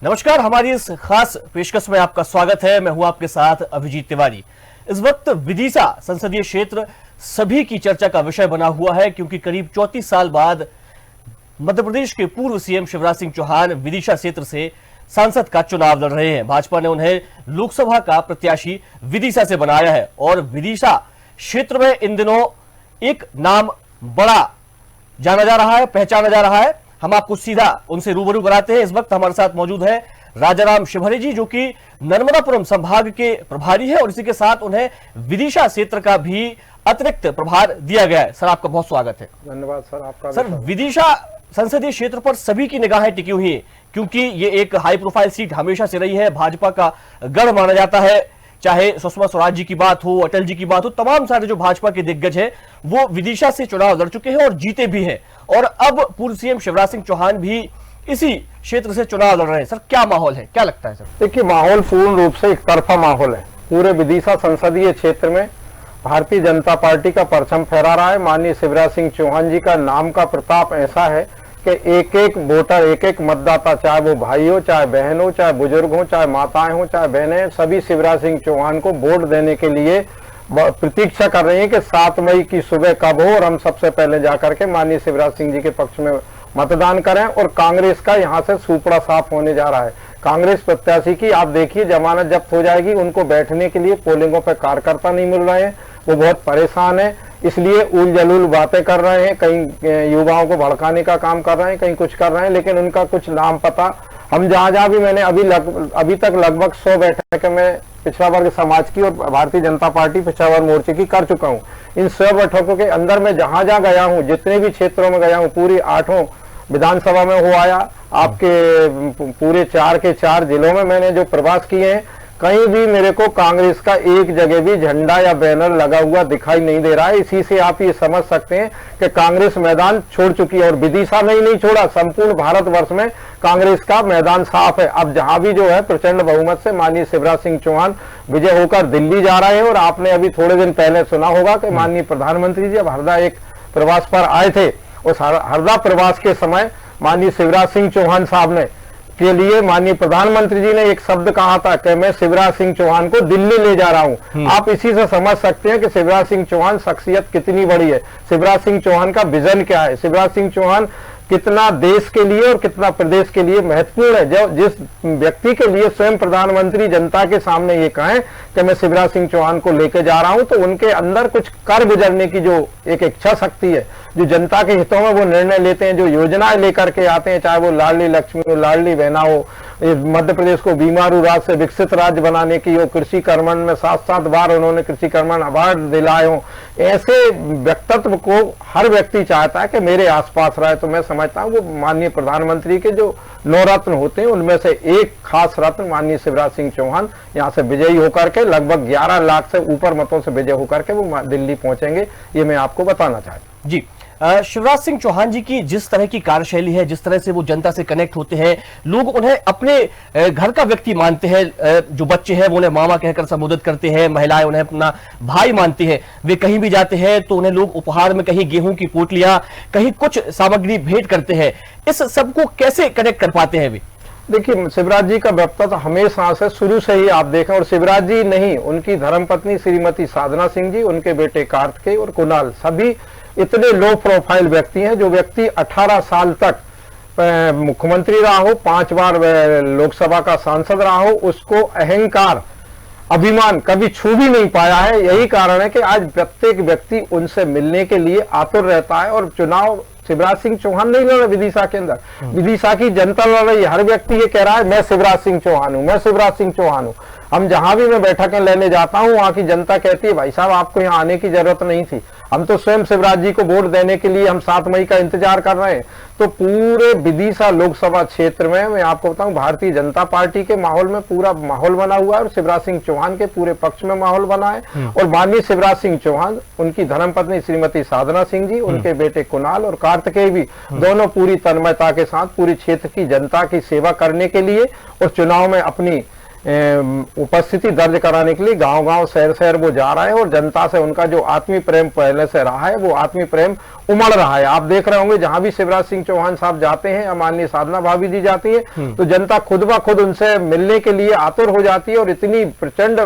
नमस्कार, हमारी इस खास पेशकश में आपका स्वागत है। मैं हूं आपके साथ अभिजीत तिवारी। इस वक्त विदिशा संसदीय क्षेत्र सभी की चर्चा का विषय बना हुआ है, क्योंकि करीब 34 साल बाद मध्य प्रदेश के पूर्व सीएम शिवराज सिंह चौहान विदिशा क्षेत्र से सांसद का चुनाव लड़ रहे हैं। भाजपा ने उन्हें लोकसभा का प्रत्याशी विदिशा से बनाया है और विदिशा क्षेत्र में इन दिनों एक नाम बड़ा जाना जा रहा है, पहचाना जा रहा है। हम आपको सीधा उनसे रूबरू कराते हैं। इस वक्त हमारे साथ मौजूद है राजाराम शिवहरे जी, जो कि नर्मदापुरम संभाग के प्रभारी है और इसी के साथ उन्हें विदिशा क्षेत्र का भी अतिरिक्त प्रभार दिया गया है। सर, आपका बहुत स्वागत है। धन्यवाद सर। आपका सर, विदिशा संसदीय क्षेत्र पर सभी की निगाहें टिकी हुई है, क्योंकि ये एक हाई प्रोफाइल सीट हमेशा से रही है। भाजपा का गढ़ माना जाता है। चाहे सुषमा स्वराज जी की बात हो, अटल जी की बात हो, तमाम सारे जो भाजपा के दिग्गज हैं वो विदिशा से चुनाव लड़ चुके हैं और जीते भी हैं। और अब पूर्व सीएम शिवराज सिंह चौहान भी इसी क्षेत्र से चुनाव लड़ रहे हैं। सर, क्या माहौल है, क्या लगता है सर? देखिए, माहौल पूर्ण रूप से एक तरफा माहौल है। पूरे विदिशा संसदीय क्षेत्र में भारतीय जनता पार्टी का परचम फहरा रहा है। माननीय शिवराज सिंह चौहान जी का नाम का प्रताप ऐसा है कि एक एक वोटर, एक एक मतदाता, चाहे वो भाई हो, चाहे बहन हो, चाहे बुजुर्ग हो, चाहे माताएं हो, चाहे बहनें, सभी शिवराज सिंह चौहान को वोट देने के लिए प्रतीक्षा कर रही है कि 7 मई की सुबह कब हो और हम सबसे पहले जाकर के माननीय शिवराज सिंह जी के पक्ष में मतदान करें। और कांग्रेस का यहाँ से सुपड़ा साफ होने जा रहा है। कांग्रेस प्रत्याशी की आप देखिए जमानत जब्त हो जाएगी। उनको बैठने के लिए पोलिंगों पर कार्यकर्ता नहीं मिल रहे हैं, वो बहुत परेशान है। इसलिए उल जलूल बातें कर रहे हैं, कहीं युवाओं को भड़काने का काम कर रहे हैं, कहीं कुछ कर रहे हैं, लेकिन उनका कुछ नाम पता। हम जहां भी मैंने अभी तक लगभग 100 बैठकें मैं पिछड़ा वर्ग समाज की और भारतीय जनता पार्टी पिछड़ा वर्ग मोर्चे की कर चुका हूं। इन 100 बैठकों के अंदर मैं जहां गया हूं, जितने भी क्षेत्रों में गया हूं, पूरी 8 विधानसभा में हो आया। आपके पूरे 4 के 4 जिलों में मैंने जो प्रवास किए हैं, कहीं भी मेरे को कांग्रेस का एक जगह भी झंडा या बैनर लगा हुआ दिखाई नहीं दे रहा है। इसी से आप ये समझ सकते हैं कि कांग्रेस मैदान छोड़ चुकी है। और विदिशा में ही नहीं छोड़ा, संपूर्ण भारतवर्ष में कांग्रेस का मैदान साफ है। अब जहां भी जो है प्रचंड बहुमत से माननीय शिवराज सिंह चौहान विजय होकर दिल्ली जा रहे हैं। और आपने अभी थोड़े दिन पहले सुना होगा कि माननीय प्रधानमंत्री जी अब हरदा एक प्रवास पर आए थे। उस हरदा प्रवास के समय माननीय शिवराज सिंह चौहान साहब ने के लिए माननीय प्रधानमंत्री जी ने एक शब्द कहा था कि मैं शिवराज सिंह चौहान को दिल्ली ले जा रहा हूं। आप इसी से समझ सकते हैं कि शिवराज सिंह चौहान शख्सियत कितनी बड़ी है, शिवराज सिंह चौहान का विजन क्या है, शिवराज सिंह चौहान कितना देश के लिए और कितना प्रदेश के लिए महत्वपूर्ण है। जो जिस व्यक्ति के लिए स्वयं प्रधानमंत्री जनता के सामने ये कहें कि मैं शिवराज सिंह चौहान को लेकर जा रहा हूं, तो उनके अंदर कुछ कर गुजरने की जो एक इच्छा शक्ति है, जो जनता के हितों में वो निर्णय लेते हैं, जो योजनाएं लेकर के आते हैं, चाहे वो लाडली लक्ष्मी हो, लाडली बहना हो, मध्य प्रदेश को बीमारू राज्य से विकसित राज्य बनाने की हो, कृषि कर्मण में 7-7 बार उन्होंने कृषि कर्मण अवार्ड दिलाए हो, ऐसे व्यक्तित्व को हर व्यक्ति चाहता है कि मेरे आसपास रहे। तो मैं समझता हूँ वो माननीय प्रधानमंत्री के जो 9 रत्न होते हैं उनमें से एक खास रत्न माननीय शिवराज सिंह चौहान यहाँ से विजयी होकर के लगभग 11 लाख से ऊपर मतों से विजय होकर के वो दिल्ली पहुंचेंगे, ये मैं आपको बताना चाहता हूँ। जी, शिवराज सिंह चौहान जी की जिस तरह की कार्यशैली है, जिस तरह से वो जनता से कनेक्ट होते हैं, लोग उन्हें अपने घर का व्यक्ति मानते हैं। जो बच्चे हैं वो उन्हें मामा कहकर संबोधित करते हैं, महिलाएं उन्हें अपना भाई मानती हैं। वे कहीं भी जाते हैं तो उन्हें लोग उपहार में कहीं गेहूं की पोटलियां, कहीं कुछ सामग्री भेंट करते हैं। इस सबको कैसे कनेक्ट कर पाते हैं वे? देखिए, शिवराज जी का व्यक्तित्व हमेशा से शुरू से ही आप देखें, और शिवराज जी नहीं, उनकी धर्मपत्नी श्रीमती साधना सिंह जी, उनके बेटे कार्तिकेय और कुणाल, सभी इतने लो प्रोफाइल व्यक्ति हैं। जो व्यक्ति 18 साल तक मुख्यमंत्री रहा हो, 5 बार लोकसभा का सांसद रहा हो, उसको अहंकार, अभिमान कभी छू भी नहीं पाया है। यही कारण है कि आज प्रत्येक व्यक्ति उनसे मिलने के लिए आतुर रहता है। और चुनाव शिवराज सिंह चौहान नहीं लड़ रहे विदिशा के अंदर, विदिशा की जनता लड़ रही है। हर व्यक्ति ये कह रहा है मैं शिवराज सिंह चौहान हूं, मैं शिवराज सिंह चौहान हूं। हम जहां भी मैं बैठकें लेने जाता हूं, वहां की जनता कहती है भाई साहब आपको यहाँ आने की जरूरत नहीं थी, हम तो स्वयं शिवराज जी को वोट देने के लिए हम 7 मई का इंतजार कर रहे हैं। तो पूरे विदिशा लोकसभा क्षेत्र में मैं आपको बताऊं, भारतीय जनता पार्टी के माहौल में पूरा माहौल बना हुआ है और शिवराज सिंह चौहान के पूरे पक्ष में माहौल बना है। और माननीय शिवराज सिंह चौहान, उनकी धर्मपत्नी श्रीमती साधना सिंह जी, उनके बेटे कुणाल और कार्तिकेय भी, दोनों पूरी तन्मयता के साथ पूरी क्षेत्र की जनता की सेवा करने के लिए और चुनाव में अपनी उपस्थिति दर्ज कराने के लिए गांव गांव शहर शहर वो जा रहा है और जनता से उनका जो आत्मीय प्रेम पहले से रहा है वो आत्मीय प्रेम उमड़ रहा है। आप देख रहे होंगे जहां भी शिवराज सिंह चौहान साहब जाते हैं या माननीय साधना भाभी जी जाती है तो जनता खुद ब खुद उनसे मिलने के लिए आतुर हो जाती है और इतनी प्रचंड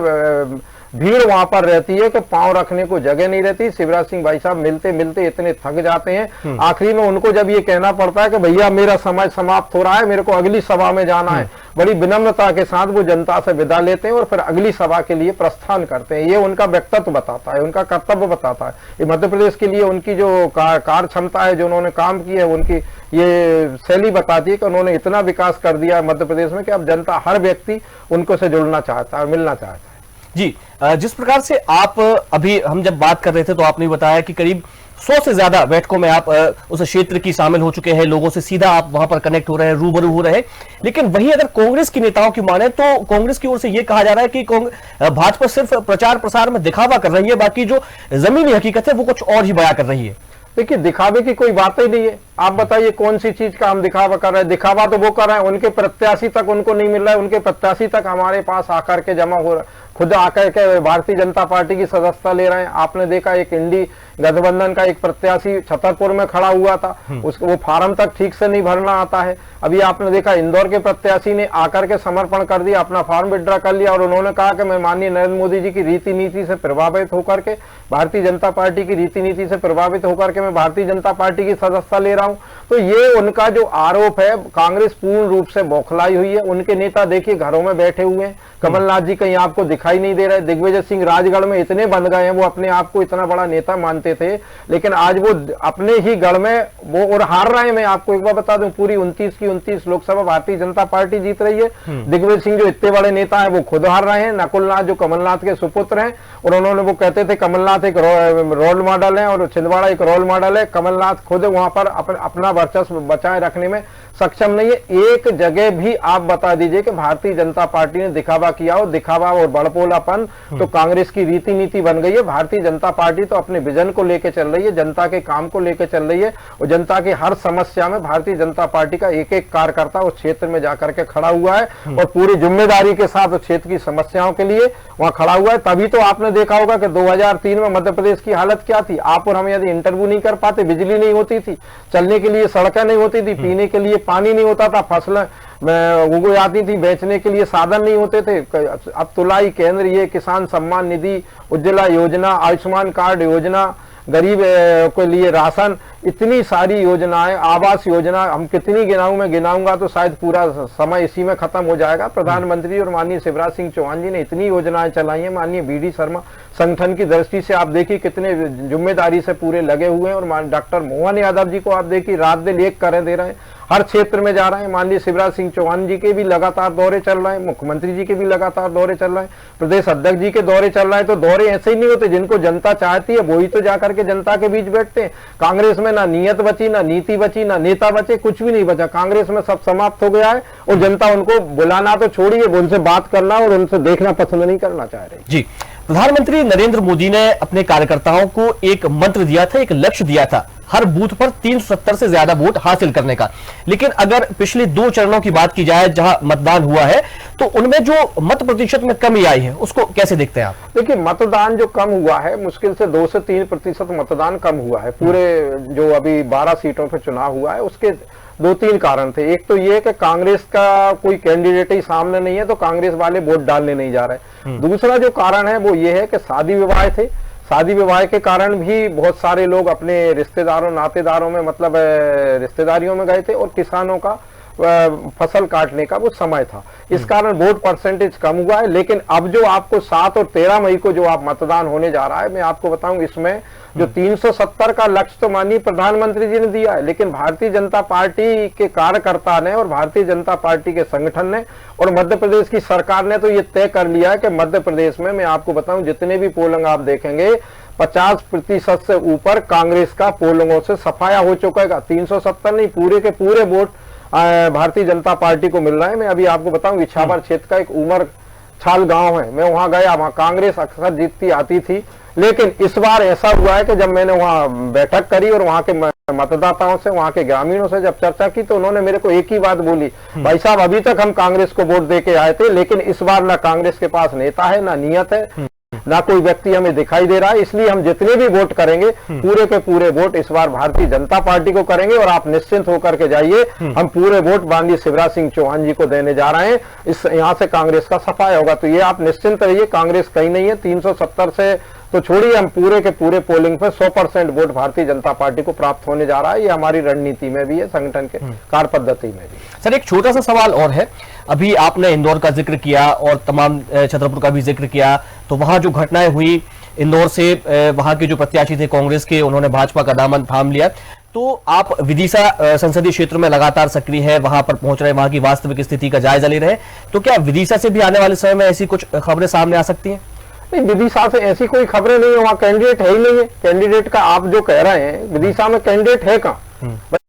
भीड़ वहां पर रहती है कि पांव रखने को जगह नहीं रहती। शिवराज सिंह भाई साहब मिलते मिलते इतने थक जाते हैं, आखिरी में उनको जब ये कहना पड़ता है कि भैया मेरा समय समाप्त हो रहा है, मेरे को अगली सभा में जाना है, बड़ी विनम्रता के साथ वो जनता से विदा लेते हैं और फिर अगली सभा के लिए प्रस्थान करते हैं। ये उनका व्यक्तित्व बताता है, उनका कर्तव्य बताता है। ये मध्य प्रदेश के लिए उनकी जो कार्य क्षमता है, जो उन्होंने काम किया है, उनकी ये शैली बताती है कि उन्होंने इतना विकास कर दिया है मध्य प्रदेश में कि अब जनता, हर व्यक्ति उनको से जुड़ना चाहता है, मिलना चाहता है। जी, जिस प्रकार से आप अभी हम जब बात कर रहे थे तो आपने बताया कि करीब 100 से ज्यादा बैठकों में आप उस क्षेत्र की शामिल हो चुके हैं, लोगों से सीधा आप वहां पर कनेक्ट हो रहे हैं, रूबरू हो रहे हैं। लेकिन वहीं अगर कांग्रेस की नेताओं की माने तो कांग्रेस की ओर से यह कहा जा रहा है कि भाजपा सिर्फ प्रचार प्रसार में दिखावा कर रही है, बाकी जो जमीनी हकीकत है वो कुछ और ही बयां कर रही है। देखिए, दिखावे की कोई बात ही नहीं है। आप बताइए कौन सी चीज का हम दिखावा कर रहे हैं? दिखावा तो वो कर रहे हैं, उनके प्रत्याशी तक उनको नहीं मिल रहा है, उनके प्रत्याशी तक हमारे पास आकर के जमा हो रहा है, खुद आकर के भारतीय जनता पार्टी की सदस्यता ले रहे हैं। आपने देखा एक इंडी गठबंधन का एक प्रत्याशी छतरपुर में खड़ा हुआ था, उसको वो फार्म तक ठीक से नहीं भरना आता है। अभी आपने देखा इंदौर के प्रत्याशी ने आकर के समर्पण कर दिया, अपना फॉर्म विड्रॉ कर लिया और उन्होंने कहा कि मैं माननीय नरेंद्र मोदी जी की रीति नीति से प्रभावित होकर के, भारतीय जनता पार्टी की रीति नीति से प्रभावित होकर के मैं भारतीय जनता पार्टी की सदस्यता ले रहा हूं। तो ये उनका जो आरोप है, कांग्रेस पूर्ण रूप से बौखलाई हुई है। उनके नेता देखिए घरों में बैठे हुए हैं, कमलनाथ जी कहीं आपको दिखाई नहीं दे रहे। दिग्विजय सिंह राजगढ़ में इतने बंध गए हैं, वो अपने आप को इतना बड़ा नेता मानते थे, लेकिन आज वो अपने ही गढ़ में वो और हार रहे हैं। मैं आपको एक बार बता दूं, पूरी 29 की 29 लोकसभा भारतीय जनता पार्टी जीत रही है। दिग्विजय सिंह जो इतने बड़े नेता है वो खुद हार रहे हैं। नकुलनाथ जो कमलनाथ के सुपुत्र हैं और उन्होंने, वो कहते थे कमलनाथ एक रोल मॉडल है और छिंदवाड़ा एक रोल मॉडल है, कमलनाथ खुद वहां पर अपना वर्चस्व बचाए रखने में सक्षम नहीं है। एक जगह भी आप बता दीजिए कि भारतीय जनता पार्टी ने दिखावा किया हो, दिखावा और बड़पोलापन तो कांग्रेस की रीति नीति बन गई है। भारतीय जनता पार्टी तो अपने विजन को लेकर चल रही है, जनता के काम को लेकर चल रही है और जनता की हर समस्या में भारतीय जनता पार्टी का एक एक कार्यकर्ता उस क्षेत्र में जाकर के खड़ा हुआ है और पूरी जिम्मेदारी के साथ उस क्षेत्र की समस्याओं के लिए वहां खड़ा हुआ है। तभी तो आपने देखा होगा कि 2003 में मध्य प्रदेश की हालत क्या थी। आप और हम यदि इंटरव्यू नहीं कर पाते, बिजली नहीं होती थी, चलने के लिए सड़कें नहीं होती थी, पीने के लिए पानी नहीं होता था, फसलें उग जाती थी, बेचने के लिए साधन नहीं होते थे। अब तुलाई केंद्र, ये किसान सम्मान निधि, उज्ज्वला योजना, आयुष्मान कार्ड योजना, गरीब के लिए राशन, इतनी सारी योजनाएं, आवास योजना, हम कितनी गिनाऊं, मैं गिनाऊंगा तो शायद पूरा समय इसी में खत्म हो जाएगा। प्रधानमंत्री और माननीय शिवराज सिंह चौहान जी ने इतनी योजनाएं चलाई हैं। माननीय बीडी शर्मा संगठन की दृष्टि से आप देखिए कितने जिम्मेदारी से पूरे लगे हुए हैं और डॉक्टर मोहन यादव जी को आप देखिए रात दिन एक करे दे रहे हैं, हर क्षेत्र में जा रहे हैं। माननीय शिवराज सिंह चौहान जी के भी लगातार दौरे चल रहे हैं, मुख्यमंत्री जी के भी लगातार दौरे चल रहे हैं, प्रदेश अध्यक्ष जी के दौरे चल रहे हैं। तो दौरे ऐसे ही नहीं होते, जिनको जनता चाहती है वही तो जाकर के जनता के बीच बैठते हैं। कांग्रेस में ना नियत बची, ना नीति बची, ना नेता बचे, कुछ भी नहीं बचा। कांग्रेस में सब समाप्त हो गया है और जनता उनको बुलाना तो छोड़िए, उनसे बात करना और उनसे देखना पसंद नहीं करना चाह रही। जी, प्रधानमंत्री नरेंद्र मोदी ने अपने कार्यकर्ताओं को एक मंत्र दिया था, एक लक्ष्य दिया था, हर बूथ पर 370 से ज्यादा वोट हासिल करने का। लेकिन अगर पिछले 2 चरणों की बात की जाए जहां मतदान हुआ है, तो उनमें जो मत प्रतिशत में कमी आई है उसको कैसे देखते हैं आप? देखिए, मतदान जो कम हुआ है, मुश्किल से 2 से 3% मतदान कम हुआ है। पूरे जो अभी 12 सीटों पर चुनाव हुआ है उसके 2-3 कारण थे। एक तो ये कि कांग्रेस का कोई कैंडिडेट ही सामने नहीं है तो कांग्रेस वाले वोट डालने नहीं जा रहे। दूसरा जो कारण है वो ये है कि शादी विवाह थे, शादी विवाह के कारण भी बहुत सारे लोग अपने रिश्तेदारों नातेदारों में, मतलब रिश्तेदारियों में गए थे और किसानों का फसल काटने का वो समय था, इस कारण वोट परसेंटेज कम हुआ है। लेकिन अब जो आपको 7 और 13 मई को जो आप मतदान होने जा रहा है, मैं आपको बताऊं इसमें जो 370 का लक्ष्य तो माननीय प्रधानमंत्री जी ने दिया है, लेकिन भारतीय जनता पार्टी के कार्यकर्ता ने और भारतीय जनता पार्टी के संगठन ने और मध्य प्रदेश की सरकार ने तो ये तय कर लिया है कि मध्य प्रदेश में, मैं आपको बताऊं, जितने भी पोलिंग आप देखेंगे 50% से ऊपर कांग्रेस का पोलिंगों से सफाया हो चुका। 370 नहीं, पूरे के पूरे वोट भारतीय जनता पार्टी को मिल रहा है। मैं अभी आपको बताऊं, इछावर क्षेत्र का एक उमर छाल गांव है, मैं वहां गया, वहां कांग्रेस अक्सर जीतती आती थी, लेकिन इस बार ऐसा हुआ है कि जब मैंने वहां बैठक करी और वहां के मतदाताओं से, वहां के ग्रामीणों से जब चर्चा की तो उन्होंने मेरे को एक ही बात बोली, भाई साहब अभी तक हम कांग्रेस को वोट दे के आए थे, लेकिन इस बार ना कांग्रेस के पास नेता है, ना नियत है, ना कोई व्यक्ति हमें दिखाई दे रहा है, इसलिए हम जितने भी वोट करेंगे पूरे के पूरे वोट इस बार भारतीय जनता पार्टी को करेंगे और आप निश्चिंत होकर के जाइए, हम पूरे वोट माननीय शिवराज सिंह चौहान जी को देने जा रहे हैं, इस यहां से कांग्रेस का सफाया होगा। तो ये आप निश्चिंत रहिए, कांग्रेस कहीं नहीं है, 370 से तो छोड़िए, हम पूरे के पूरे पोलिंग पे 100% वोट भारतीय जनता पार्टी को प्राप्त होने जा रहा है। ये हमारी रणनीति में भी है, संगठन के कार्य पद्धति में भी। सर एक छोटा सा सवाल और है, अभी आपने इंदौर का जिक्र किया और तमाम छतरपुर का भी जिक्र किया, तो वहां जो घटनाएं हुई इंदौर से, वहां के जो प्रत्याशी थे कांग्रेस के, उन्होंने भाजपा का दामन थाम लिया, तो आप विदिशा संसदीय क्षेत्र में लगातार सक्रिय है, वहां पर पहुंच रहे, वहां की वास्तविक स्थिति का जायजा ले रहे हैं, तो क्या विदिशा से भी आने वाले समय में ऐसी कुछ खबरें सामने आ सकती हैं? नहीं, विदिशा से ऐसी कोई खबरें नहीं है, वहाँ कैंडिडेट है ही नहीं है। कैंडिडेट का आप जो कह रहे हैं, विदिशा में कैंडिडेट है कहाँ?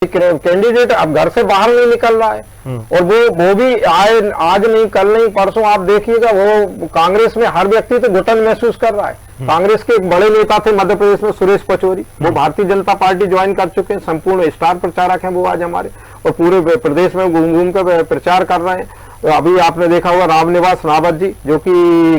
कैंडिडेट अब घर से बाहर नहीं निकल रहा है, और वो भी आज नहीं, कल नहीं, परसों आप देखिएगा, वो कांग्रेस में हर व्यक्ति तो घुटन महसूस कर रहा है। कांग्रेस के एक बड़े नेता थे मध्य प्रदेश में, सुरेश पचौरी, वो भारतीय जनता पार्टी ज्वाइन कर चुके हैं, संपूर्ण स्टार प्रचारक हैं वो आज हमारे, और पूरे प्रदेश में घूम घूम कर प्रचार कर रहे हैं। तो अभी आपने देखा होगा रामनिवास रावत जी, जो कि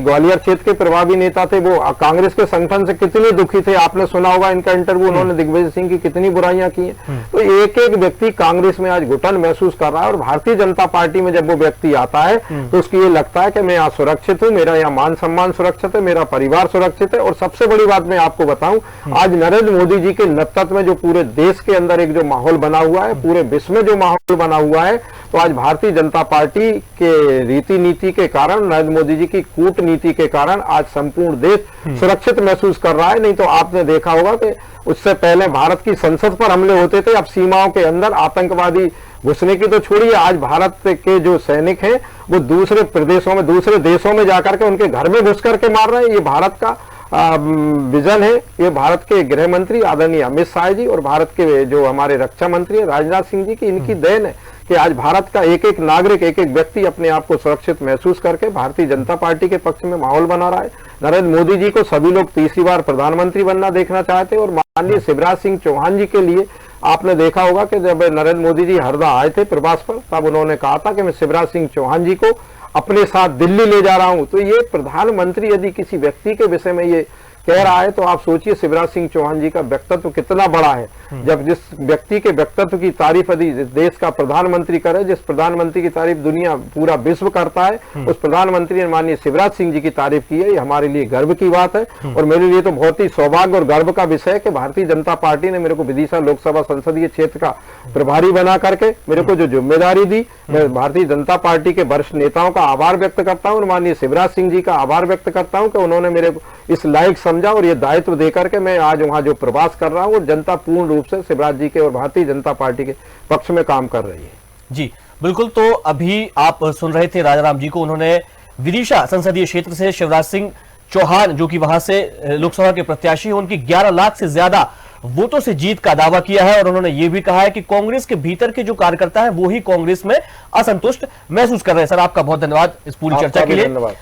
ग्वालियर क्षेत्र के प्रभावी नेता थे, वो कांग्रेस के संगठन से कितने दुखी थे, आपने सुना होगा इनका इंटरव्यू, उन्होंने दिग्विजय सिंह की कितनी बुराइयां की हैं। तो एक एक व्यक्ति कांग्रेस में आज घुटन महसूस कर रहा है, और भारतीय जनता पार्टी में जब वो व्यक्ति आता है तो उसको ये लगता है कि मैं यहाँ सुरक्षित हूँ, मेरा यहाँ मान सम्मान सुरक्षित है, मेरा परिवार सुरक्षित है। और सबसे बड़ी बात मैं आपको बताऊं, आज नरेंद्र मोदी जी के नेतृत्व में जो पूरे देश के अंदर एक जो माहौल बना हुआ है, पूरे विश्व में जो माहौल बना हुआ है, तो आज भारतीय जनता पार्टी के रीति नीति के कारण, नरेंद्र मोदी जी की कूटनीति के कारण आज संपूर्ण देश सुरक्षित महसूस कर रहा है। नहीं तो आपने देखा होगा कि उससे पहले भारत की संसद पर हमले होते थे, अब सीमाओं के अंदर आतंकवादी घुसने की तो छोड़िए, आज भारत के जो सैनिक हैं वो दूसरे प्रदेशों में, दूसरे देशों में जाकर के उनके घर में घुस करके मार रहे हैं। ये भारत का विजन है, ये भारत के गृह मंत्री आदरणीय अमित शाह जी और भारत के जो हमारे रक्षा मंत्री राजनाथ सिंह जी की, इनकी देन है कि आज भारत का एक एक नागरिक, एक एक व्यक्ति अपने आप को सुरक्षित महसूस करके भारतीय जनता पार्टी के पक्ष में माहौल बना रहा है। नरेंद्र मोदी जी को सभी लोग तीसरी बार प्रधानमंत्री बनना देखना चाहते हैं, और माननीय शिवराज सिंह चौहान जी के लिए आपने देखा होगा कि जब नरेंद्र मोदी जी हरदा आए थे प्रवास पर, तब उन्होंने कहा था कि मैं शिवराज सिंह चौहान जी को अपने साथ दिल्ली ले जा रहा हूं। तो ये प्रधानमंत्री यदि किसी व्यक्ति के विषय में ये कह रहा है, तो आप सोचिए शिवराज सिंह चौहान जी का व्यक्तित्व कितना बड़ा है। जब जिस व्यक्ति के व्यक्तित्व की तारीफ यदि देश का प्रधानमंत्री करे, जिस प्रधानमंत्री की तारीफ दुनिया पूरा विश्व करता है, उस प्रधानमंत्री ने माननीय शिवराज सिंह जी की तारीफ की है, ये हमारे लिए गर्व की बात है। और मेरे लिए तो बहुत ही सौभाग्य और गर्व का विषय है कि भारतीय जनता पार्टी ने मेरे को विदिशा लोकसभा संसदीय क्षेत्र का प्रभारी बना करके मेरे को जो जिम्मेदारी दी। मैं भारतीय जनता पार्टी के वरिष्ठ नेताओं का आभार व्यक्त करता हूँ और माननीय शिवराज सिंह जी का आभार व्यक्त करता हूँ कि उन्होंने मेरे इस लायक समझा और ये दायित्व देकर के मैं आज वहां जो प्रवास कर रहा हूँ, और जनता पूर्ण रूप से शिवराज जी के और भारतीय जनता पार्टी के पक्ष में काम कर रही है। जी बिल्कुल। तो अभी आप सुन रहे थे राजाराम जी को, उन्होंने विदिशा संसदीय क्षेत्र से शिवराज सिंह चौहान, जो कि वहां से लोकसभा के प्रत्याशी हैं, उनकी 11 लाख से ज्यादा वोटों से जीत का दावा किया है। और उन्होंने ये भी कहा है कि कांग्रेस के भीतर के जो कार्यकर्ता है वो ही कांग्रेस में असंतुष्ट महसूस कर रहे हैं। सर आपका बहुत धन्यवाद इस पूरी चर्चा के लिए। धन्यवाद।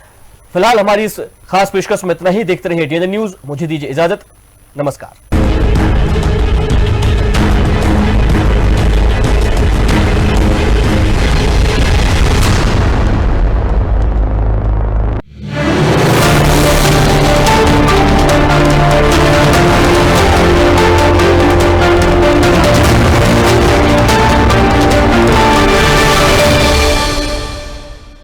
फिलहाल हमारी इस खास पेशकश में इतना ही। देखते रहिए डीएनए न्यूज। मुझे दीजिए इजाजत। नमस्कार।